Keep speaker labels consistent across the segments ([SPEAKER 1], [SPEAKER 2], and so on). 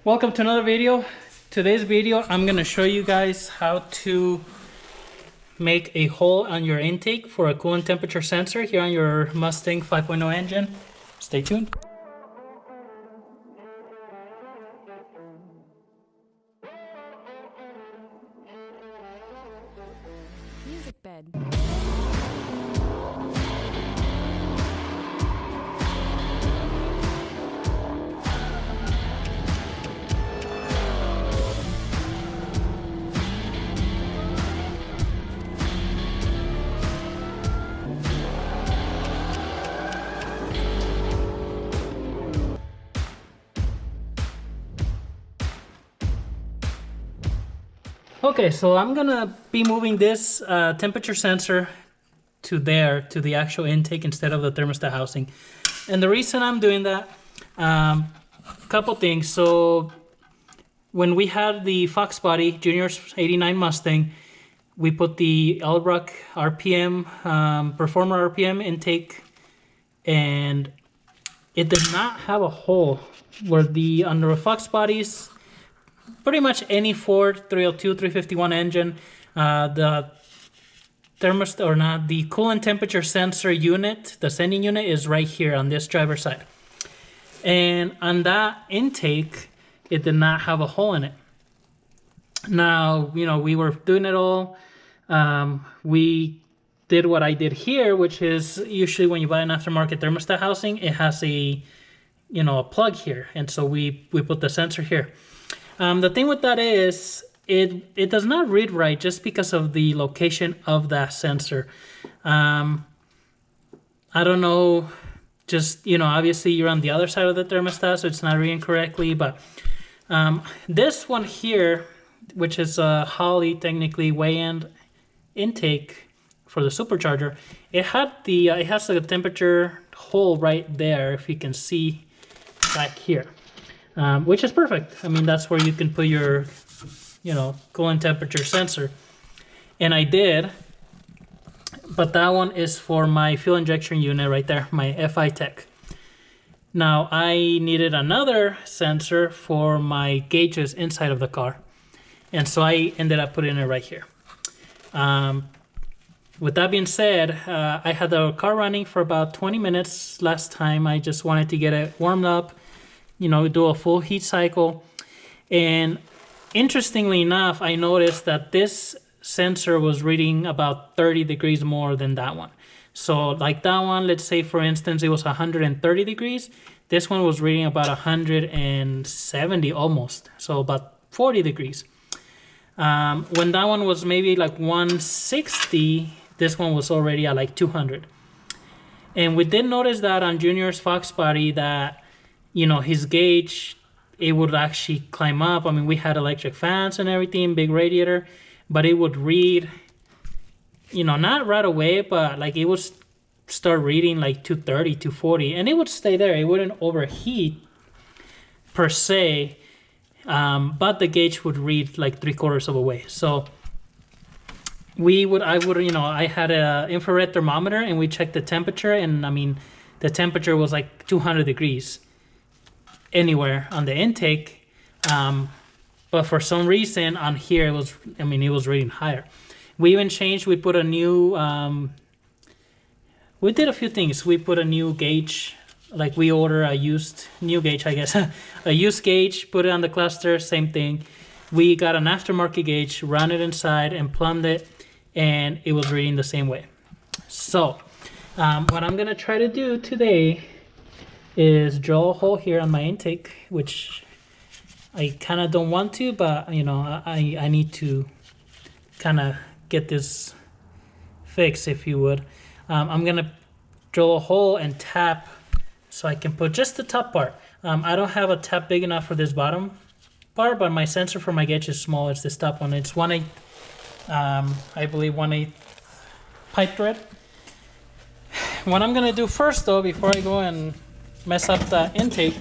[SPEAKER 1] Welcome to another video. Today's video I'm going to show you guys how to make a hole on your intake for a coolant temperature sensor here on your Mustang 5.0 engine. Stay tuned.
[SPEAKER 2] Music bed.
[SPEAKER 1] Okay, so I'm gonna be moving this temperature sensor to the actual intake instead of the thermostat housing. And the reason I'm doing that, a couple things. So when we had the Fox body, Junior's 89 Mustang, we put the Elbrock RPM, Performer RPM intake, and it did not have a hole where under the Fox bodies, pretty much any Ford 302, 351 engine, the thermostat or not, the coolant temperature sensor unit, the sending unit is right here on this driver's side. And on that intake, it did not have a hole in it. Now, you know, we were doing it all. We did what I did here, which is usually when you buy an aftermarket thermostat housing, it has a plug here. And so we put the sensor here. The thing with that is it does not read right just because of the location of that sensor. I don't know, just, obviously you're on the other side of the thermostat, so it's not reading correctly. But this one here, which is a Holley technically way-end intake for the supercharger, it has a temperature hole right there, if you can see back here. Which is perfect. I mean, that's where you can put your, coolant temperature sensor. And I did, but that one is for my fuel injection unit right there, my FI Tech. Now, I needed another sensor for my gauges inside of the car. And so I ended up putting it right here. With that being said, I had the car running for about 20 minutes last time. I just wanted to get it warmed up, do a full heat cycle. And interestingly enough, I noticed that this sensor was reading about 30 degrees more than that one. So like that one, let's say for instance, it was 130 degrees. This one was reading about 170 almost. So about 40 degrees. When that one was maybe like 160, this one was already at like 200. And we did notice that on Junior's Fox body that his gauge, it would actually climb up. I mean, we had electric fans and everything, big radiator, but it would read, not right away, but like it would start reading like 230, 240, and it would stay there. It wouldn't overheat per se, but the gauge would read like 3/4 of a way. So I had an infrared thermometer and we checked the temperature, and I mean, the temperature was like 200 degrees. Anywhere on the intake, but for some reason on here it was reading higher. We even changed, we put a new we did a few things. We put a new gauge, like we order a new gauge, I guess. A used gauge, put it on the cluster, same thing. We got an aftermarket gauge, ran it inside and plumbed it, and it was reading the same way. So what I'm gonna try to do today is drill a hole here on my intake, which I kind of don't want to, but I need to kind of get this fixed, if you would. I'm gonna drill a hole and tap so I can put just the top part. I don't have a tap big enough for this bottom part, but my sensor for my gauge is small. It's this top one. It's 1/8, I believe 1/8 pipe thread. What I'm gonna do first though, before I go and mess up the intake,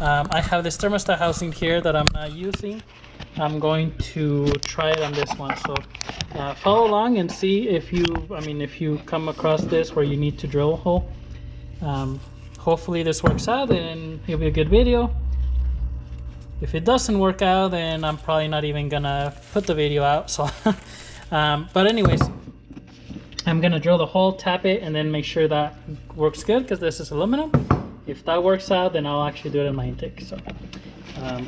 [SPEAKER 1] I have this thermostat housing here that I'm not using. I'm going to try it on this one. So follow along and see if you come across this where you need to drill a hole. Hopefully this works out and it'll be a good video. If it doesn't work out, then I'm probably not even gonna put the video out. So, but anyways, I'm gonna drill the hole, tap it, and then make sure that works good because this is aluminum. If that works out, then I'll actually do it in my intake. So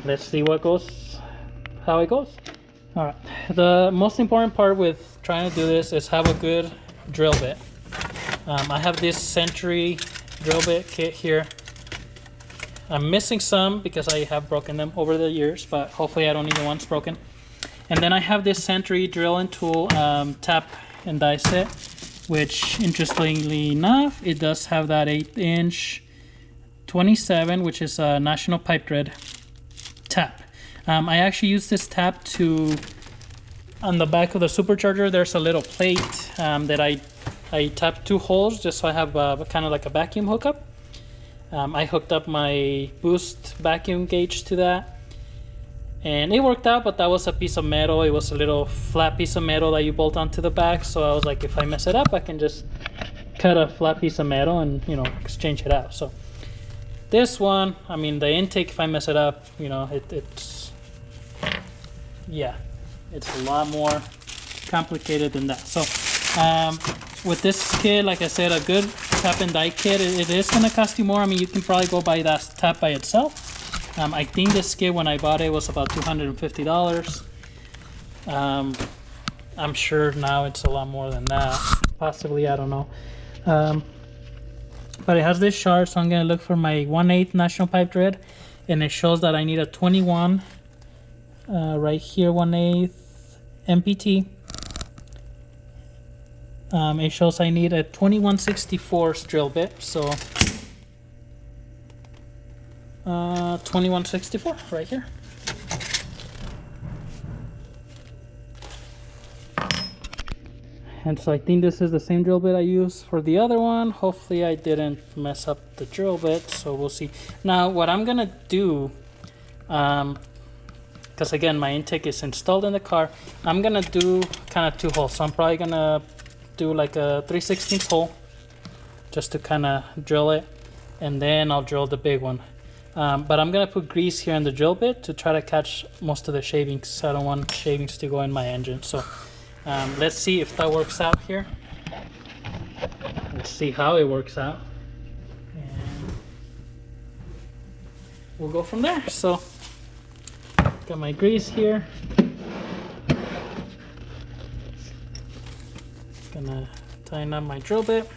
[SPEAKER 1] let's see how it goes. All right, the most important part with trying to do this is have a good drill bit. I have this Century drill bit kit here. I'm missing some because I have broken them over the years, but hopefully I don't need the ones broken. And then I have this Century drill and tool tap and die set, which interestingly enough, it does have that 8-inch 27, which is a National Pipe Thread tap. I actually use this tap to, on the back of the supercharger, there's a little plate that I tap 2 holes just so I have kind of like a vacuum hookup. I hooked up my boost vacuum gauge to that, and it worked out, but that was a piece of metal. It was a little flat piece of metal that you bolt onto the back, so I was like, if I mess it up, I can just cut a flat piece of metal and, you know, exchange it out. So this one, I mean, the intake, if I mess it up, you know, it's a lot more complicated than that. So with this kit, like I said, a good tap and die kit, it is going to cost you more. I mean, you can probably go buy that tap by itself. I think this kit, when I bought it, was about $250. I'm sure now it's a lot more than that. Possibly, I don't know. But it has this shard, so I'm going to look for my 1/8 National Pipe Thread. And it shows that I need a 21, right here, 1/8 MPT. It shows I need a 21/64 drill bit, so 21/64 right here. And so I think this is the same drill bit I used for the other one. Hopefully I didn't mess up the drill bit, so we'll see. Now what I'm gonna do, because again my intake is installed in the car, I'm gonna do kind of 2 holes. So I'm probably gonna do like a 3/16 hole just to kind of drill it, and then I'll drill the big one. But I'm gonna put grease here in the drill bit to try to catch most of the shavings. I don't want shavings to go in my engine. So let's see if that works out here. Let's see how it works out, and we'll go from there. So got my grease here. Gonna tighten up my drill bit,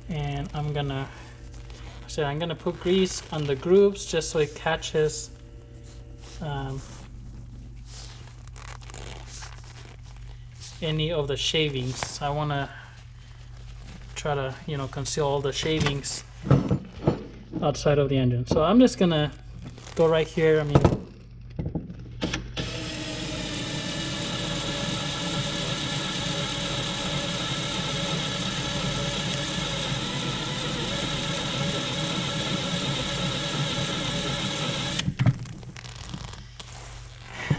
[SPEAKER 1] and I'm gonna put grease on the grooves just so it catches any of the shavings. I want to try to, you know, conceal all the shavings outside of the engine. So I'm just gonna go right here. I mean,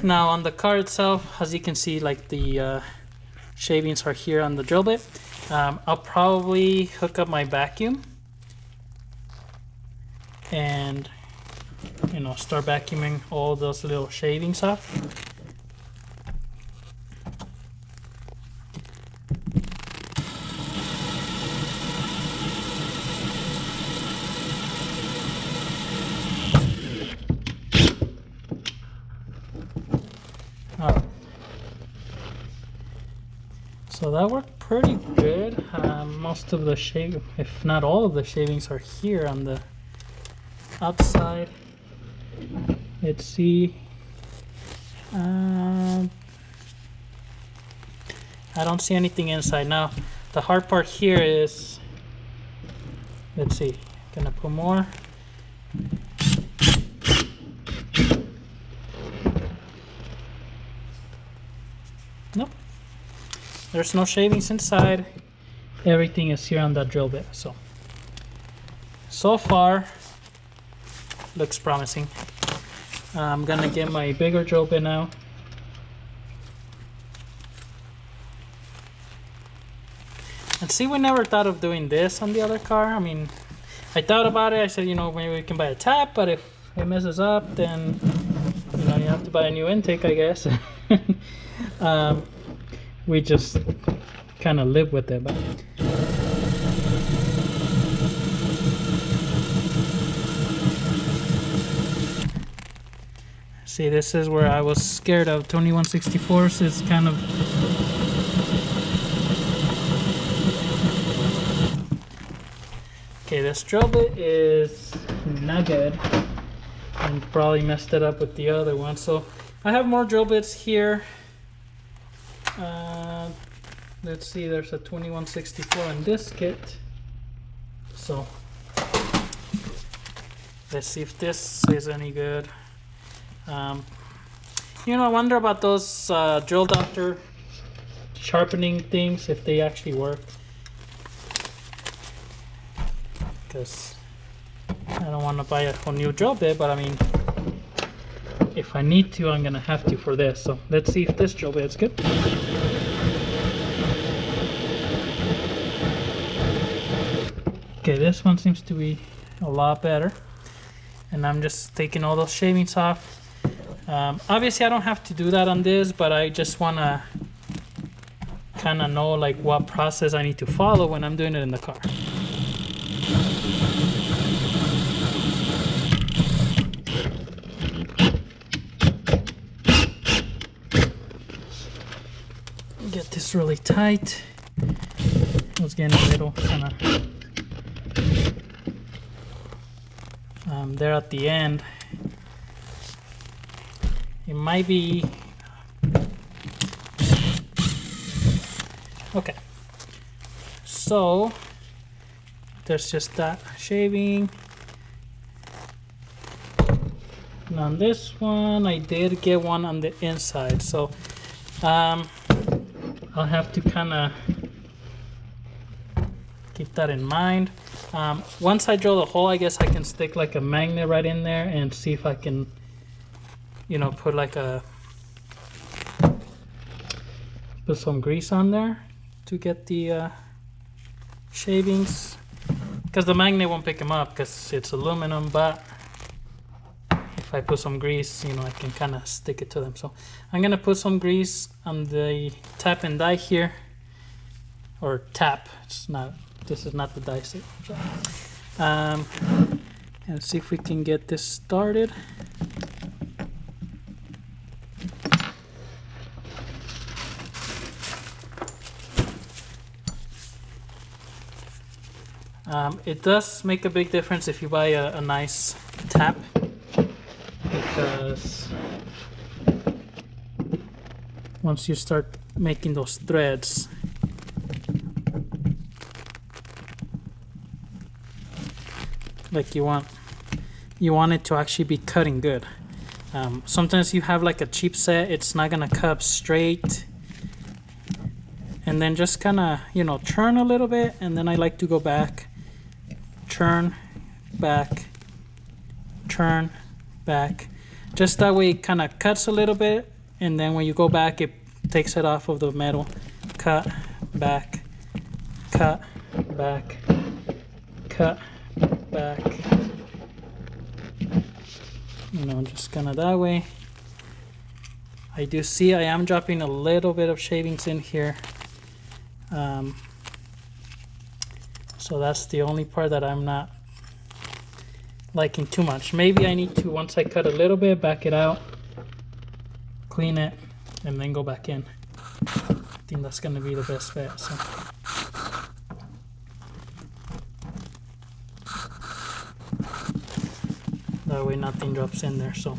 [SPEAKER 1] now on the car itself, as you can see, like the shavings are here on the drill bit. I'll probably hook up my vacuum and, you know, start vacuuming all those little shavings off. Alright. So that worked pretty good. Most of the shave, if not all of the shavings, are here on the outside. Let's see. I don't see anything inside. Now the hard part here is, let's see, gonna put more. Nope, there's no shavings inside. Everything is here on that drill bit. So far looks promising. I'm gonna get my bigger drill bit now. And see, we never thought of doing this on the other car. I mean, I thought about it. I said, you know, maybe we can buy a tap, but if it messes up, then, you know, you have to buy a new intake, I guess. We just kind of live with it. But see, this is where I was scared of. 2164s is kind of... Okay, this drill bit is not good. And probably messed it up with the other one. So I have more drill bits here. Let's see, there's a 2164 in this kit. So let's see if this is any good. You know, I wonder about those drill doctor sharpening things, if they actually work. Because I don't want to buy a whole new drill bit, but I mean, if I need to, I'm gonna have to for this. So let's see if this drill bit is good. Okay, this one seems to be a lot better. And I'm just taking all those shavings off. Obviously I don't have to do that on this, but I just want to kind of know like what process I need to follow when I'm doing it in the car. Get this really tight. It was getting a little kind of there at the end. It might be okay. So there's just that shaving. And on this one, I did get one on the inside, so I'll have to kind of keep that in mind. Once I drill the hole, I guess I can stick like a magnet right in there and see if I can, you know, put some grease on there to get the shavings, because the magnet won't pick them up because it's aluminum, but if I put some grease, you know, I can kind of stick it to them. So I'm gonna put some grease on the tap and die here, or tap. It's not. This is not the die set. So, and see if we can get this started. It does make a big difference if you buy a nice tap, because once you start making those threads, like you want it to actually be cutting good. Sometimes you have like a cheap set, it's not gonna cut straight, and then just kind of, you know, churn a little bit, and then I like to go back, churn back, churn back, just that way it kind of cuts a little bit, and then when you go back it takes it off of the metal. Cut back, cut back, cut back, you know, just kind of that way. I do see I am dropping a little bit of shavings in here, so that's the only part that I'm not liking too much. Maybe I need to, once I cut a little bit, back it out, clean it, and then go back in. I think that's going to be the best bet. So that way nothing drops in there. So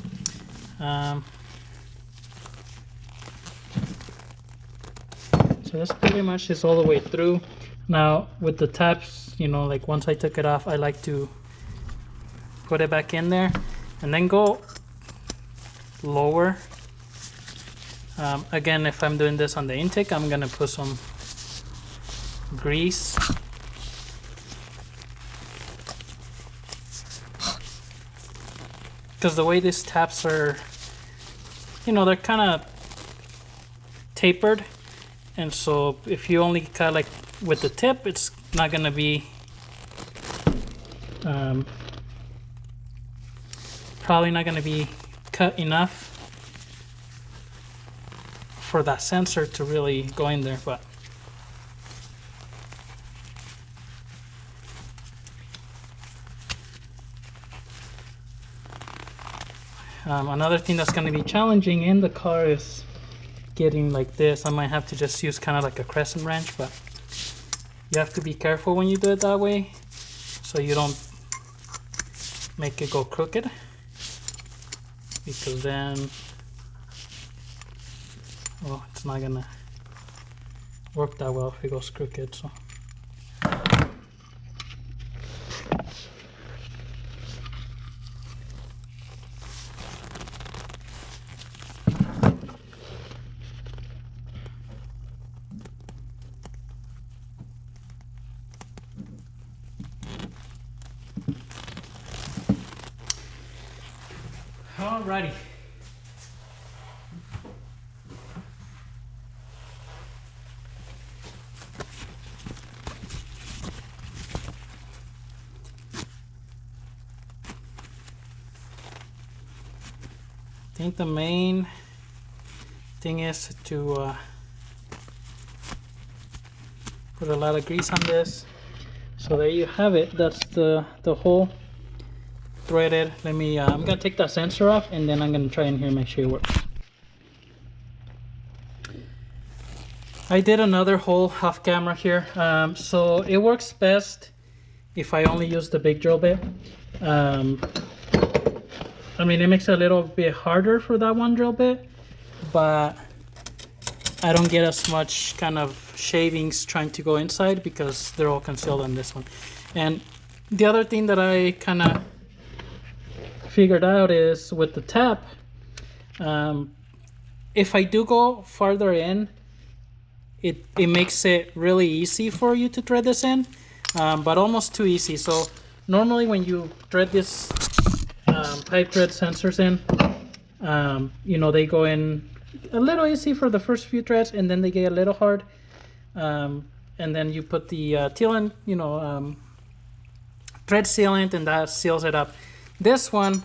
[SPEAKER 1] so that's pretty much just all the way through. Now with the taps, you know, like once I took it off, I like to put it back in there and then go lower. Again, if I'm doing this on the intake, I'm gonna put some grease. Because the way these taps are, you know, they're kind of tapered, and so if you only cut like with the tip, it's not gonna be Probably not going to be cut enough for that sensor to really go in there, but another thing that's going to be challenging in the car is getting like this. I might have to just use kind of like a crescent wrench, but you have to be careful when you do it that way so you don't make it go crooked, because then, well, it's not gonna work that well if it goes crooked. So alrighty. I think the main thing is to put a lot of grease on this. So there you have it. That's the hole threaded. Let me I'm gonna take that sensor off, and then I'm gonna try in here and make sure it works. I did another hole off camera here. So it works best if I only use the big drill bit. I mean, it makes it a little bit harder for that one drill bit, but I don't get as much kind of shavings trying to go inside because they're all concealed on this one. And the other thing that I kind of figured out is with the tap, if I do go farther in, it makes it really easy for you to thread this in, but almost too easy. So normally when you thread this pipe thread sensors in, you know, they go in a little easy for the first few threads, and then they get a little hard, and then you put the sealant, you know, thread sealant, and that seals it up. This one,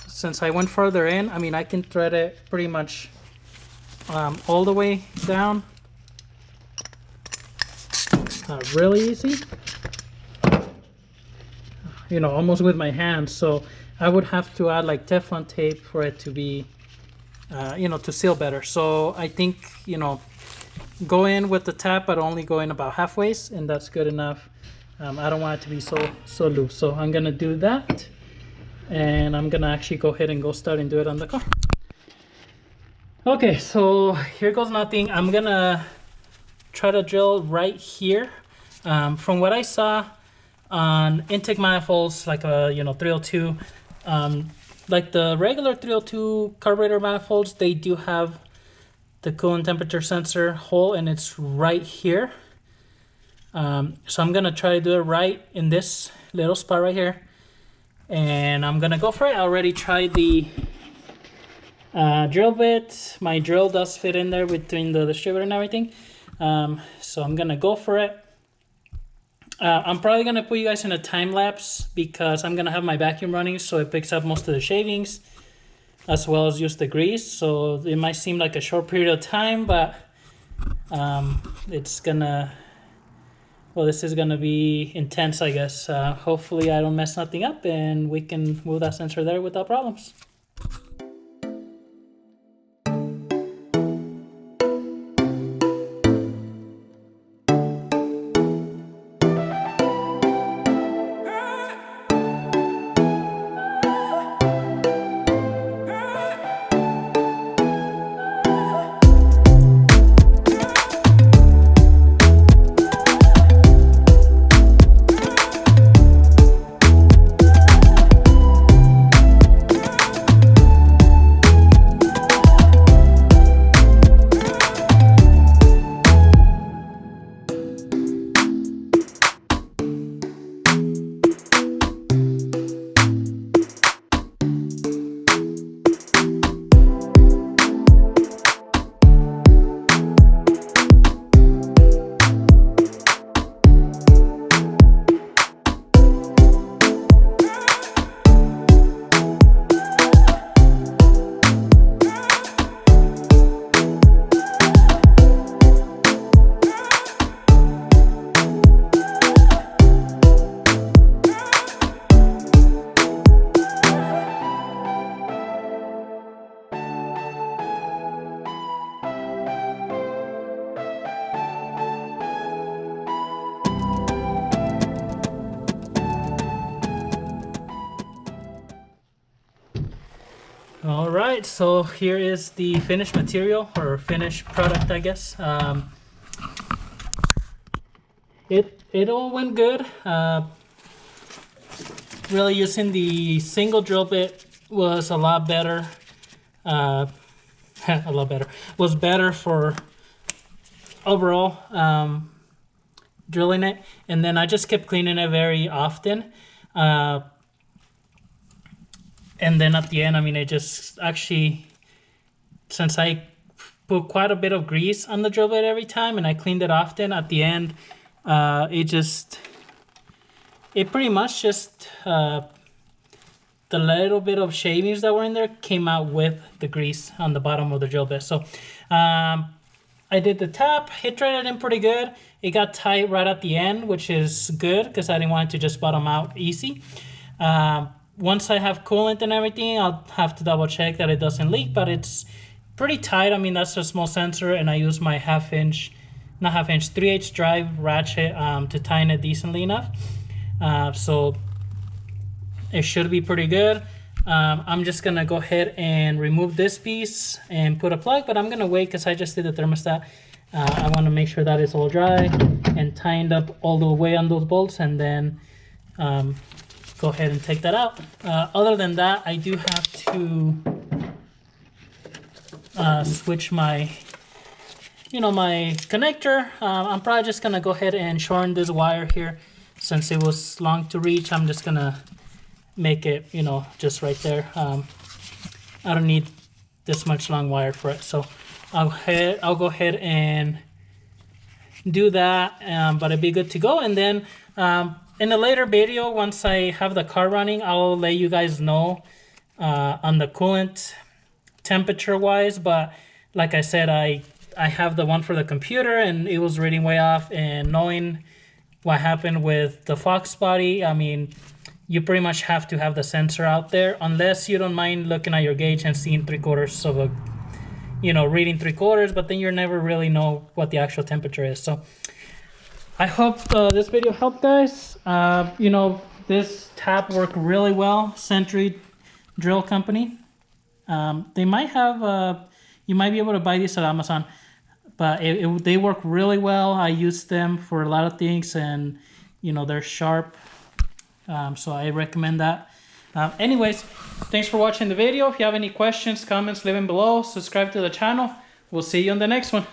[SPEAKER 1] since I went further in, I mean, I can thread it pretty much all the way down, really easy, you know, almost with my hands. So I would have to add like Teflon tape for it to be, you know, to seal better. So I think, you know, go in with the tap, but only go in about halfway, and that's good enough. I don't want it to be so loose. So I'm gonna do that, and I'm gonna actually go ahead and go start and do it on the car. Okay, so here goes nothing. I'm gonna try to drill right here. From what I saw on intake manifolds, like a, you know, 302, like the regular 302 carburetor manifolds, they do have the coolant temperature sensor hole, and it's right here. So I'm gonna try to do it right in this little spot right here, and I'm gonna go for it. I already tried the drill bit. My drill does fit in there between the distributor and everything. So I'm gonna go for it. I'm probably gonna put you guys in a time lapse because I'm gonna have my vacuum running, so it picks up most of the shavings as well as use the grease. So it might seem like a short period of time, but it's gonna, well, this is gonna be intense, I guess. Hopefully I don't mess nothing up and we can move that sensor there without problems. All right, so here is the finished material or finished product, I guess. It all went good. Really using the single drill bit was a lot better. A lot better. Was better for overall drilling it, and then I just kept cleaning it very often. And then at the end, I mean, it just actually, since I put quite a bit of grease on the drill bit every time and I cleaned it often, at the end, it pretty much just, the little bit of shavings that were in there came out with the grease on the bottom of the drill bit. So I did the tap, it threaded in pretty good. It got tight right at the end, which is good because I didn't want it to just bottom out easy. Once I have coolant and everything, I'll have to double check that it doesn't leak, but it's pretty tight. I mean, that's a small sensor, and I use my 3/8 drive ratchet to tighten it decently enough. So it should be pretty good. I'm just gonna go ahead and remove this piece and put a plug, but I'm gonna wait because I just did the thermostat. I want to make sure that it's all dry and tightened up all the way on those bolts, and then go ahead and take that out. Other than that, I do have to switch my my connector. I'm probably just gonna go ahead and shorten this wire here since it was long to reach. I'm just gonna make it just right there. I don't need this much long wire for it, so I'll go ahead and do that, but it'll be good to go. And then in a later video, once I have the car running, I'll let you guys know on the coolant temperature wise. But like I said, I have the one for the computer and it was reading way off, and knowing what happened with the Fox body, I mean, you pretty much have to have the sensor out there unless you don't mind looking at your gauge and seeing 3/4 of a reading 3/4, but then you never really know what the actual temperature is. So I hope this video helped, guys. This tap worked really well. Century Drill Company. They might have, you might be able to buy these at Amazon, but they work really well. I use them for a lot of things, and they're sharp. So I recommend that. Anyways, thanks for watching the video. If you have any questions, comments, leave them below. Subscribe to the channel. We'll see you on the next one.